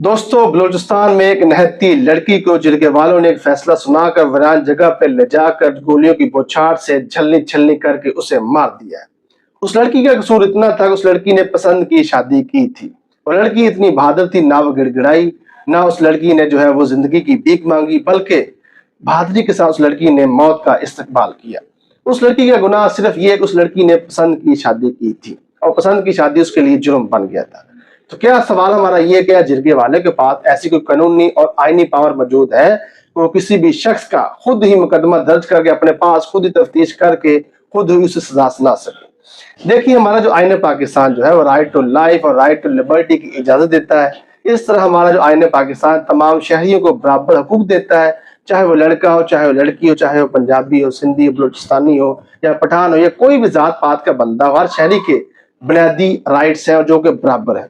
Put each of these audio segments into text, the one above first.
दोस्तों, बलूचिस्तान में एक नहती लड़की को जिरगे वालों ने एक फैसला सुनाकर वीरान जगह पर ले जाकर गोलियों की बौछार से छलनी छलनी करके उसे मार दिया। उस लड़की का कसूर इतना था कि उस लड़की ने पसंद की शादी की थी और लड़की इतनी बहादुर थी, ना वो गिड़गिड़ाई, ना उस लड़की ने जो है वो जिंदगी की भीख मांगी, बल्कि बहादुरी के साथ उस लड़की ने मौत का इस्तकबाल किया। उस लड़की का गुनाह सिर्फ ये कि उस लड़की ने पसंद की शादी की थी और पसंद की शादी उसके लिए जुर्म बन गया था। तो क्या सवाल हमारा ये, क्या जिरगे वाले के पास ऐसी कोई कानूनी और आईनी पावर मौजूद है वो किसी भी शख्स का खुद ही मुकदमा दर्ज करके अपने पास खुद ही तफ्तीश करके खुद ही उसे सजा सुना सके? देखिए, हमारा जो आईन पाकिस्तान जो है वो राइट टू लाइफ और राइट टू लिबर्टी की इजाजत देता है। इस तरह हमारा जो आईन पाकिस्तान तमाम शहरियों को बराबर हकूक देता है, चाहे वो लड़का हो, चाहे वो लड़की हो, चाहे वो पंजाबी हो, सिंधी हो, बलूचिस्तानी हो या पठान हो या कोई भी जात पात का बंदा हो, हर शहरी के बुनियादी राइट्स हैं जो कि बराबर है।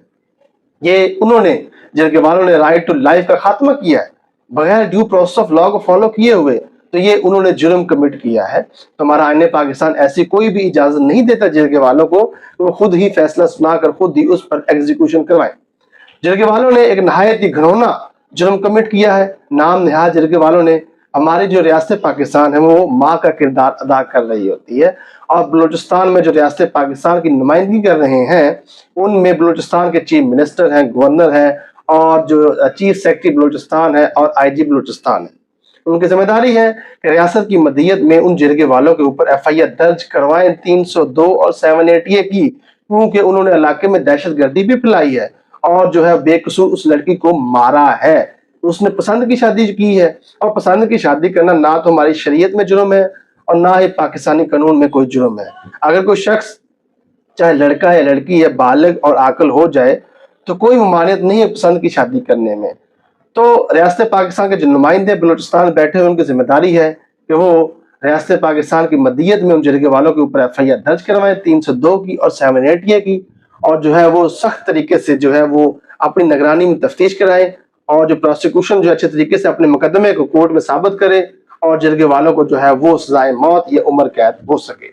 ये उन्होंने जिनके वालों ने राइट टू लाइफ का खात्मा किया है बगैर ड्यू प्रोसेस ऑफ लॉ को फॉलो किए हुए, तो ये उन्होंने जुर्म कमिट किया है। तो हमारा आईन पाकिस्तान ऐसी कोई भी इजाजत नहीं देता जिनके वालों को वो खुद ही फैसला सुनाकर खुद ही उस पर एग्जीक्यूशन करवाएं। जिनके वालों ने एक नहायत ही घिनौना जुर्म कमिट किया है। नाम निहाज जिनके वालों ने हमारी जो रियासत पाकिस्तान है वो माँ का किरदार अदा कर रही होती है और बलूचिस्तान में जो रियासत पाकिस्तान की नुमाइंदगी कर रहे हैं उनमें बलूचिस्तान के चीफ मिनिस्टर हैं, गवर्नर हैं और जो चीफ सेक्रेटरी बलूचिस्तान है और आईजी बलूचिस्तान है। उनकी जिम्मेदारी है कि रियासत की मदीयत में उन जिरगे वालों के ऊपर एफआईआर दर्ज करवाएं 302 और 780 की, क्योंकि उन्होंने इलाके में दहशत गर्दी भी फैलाई है और जो है बेकसूर उस लड़की को मारा है। उसने पसंद की शादी की है और पसंद की शादी करना ना तो हमारी शरीयत में जुर्म है और ना ही पाकिस्तानी कानून में कोई जुर्म है। अगर कोई शख्स चाहे लड़का या लड़की है बालिग और आकल हो जाए तो कोई ममानियत नहीं है पसंद की शादी करने में। तो रियासत पाकिस्तान के जो नुमाइंदे बलूचिस्तान बैठे हुए उनकी जिम्मेदारी है कि वो रियासत पाकिस्तान की मदीयत में उन जिरगे वालों के ऊपर एफआईआर दर्ज करवाएं 302 की और 780 की, और जो है वो सख्त तरीके से जो है वो अपनी निगरानी में तफ्तीश कराएं और जो प्रोसिक्यूशन जो अच्छे तरीके से अपने मुकदमे को कोर्ट में साबित करे और जिरगे वालों को जो है वो सजाए मौत या उम्र कैद हो सके।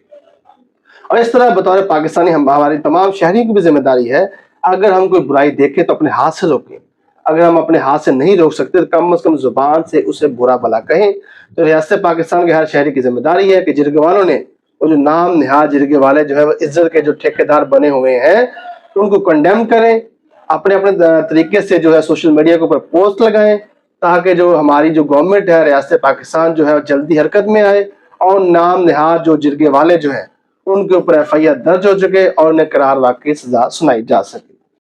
और इस तरह बतौर पाकिस्तानी हमारी तमाम शहरियों की भी जिम्मेदारी है, अगर हम कोई बुराई देखें तो अपने हाथ से रोकें। अगर हम अपने हाथ से नहीं रोक सकते तो कम से कम जुबान से उसे बुरा भला कहें। तो रियासत पाकिस्तान के हर शहरी की जिम्मेदारी है कि जिरगे वालों ने वो जो नाम निहाज जिरगे वाले जो है वो इज्जत के जो ठेकेदार बने हुए हैं उनको कंडेम करें, अपने अपने तरीके से जो है सोशल मीडिया के ऊपर पोस्ट लगाएं ताकि जो हमारी जो गवर्नमेंट है रियासत पाकिस्तान जो है जल्दी हरकत में आए और नाम निहाज जो जिरगे वाले जो है उनके ऊपर एफआईआर दर्ज हो सके और उन्हें करार वाकई सजा सुनाई जा सके।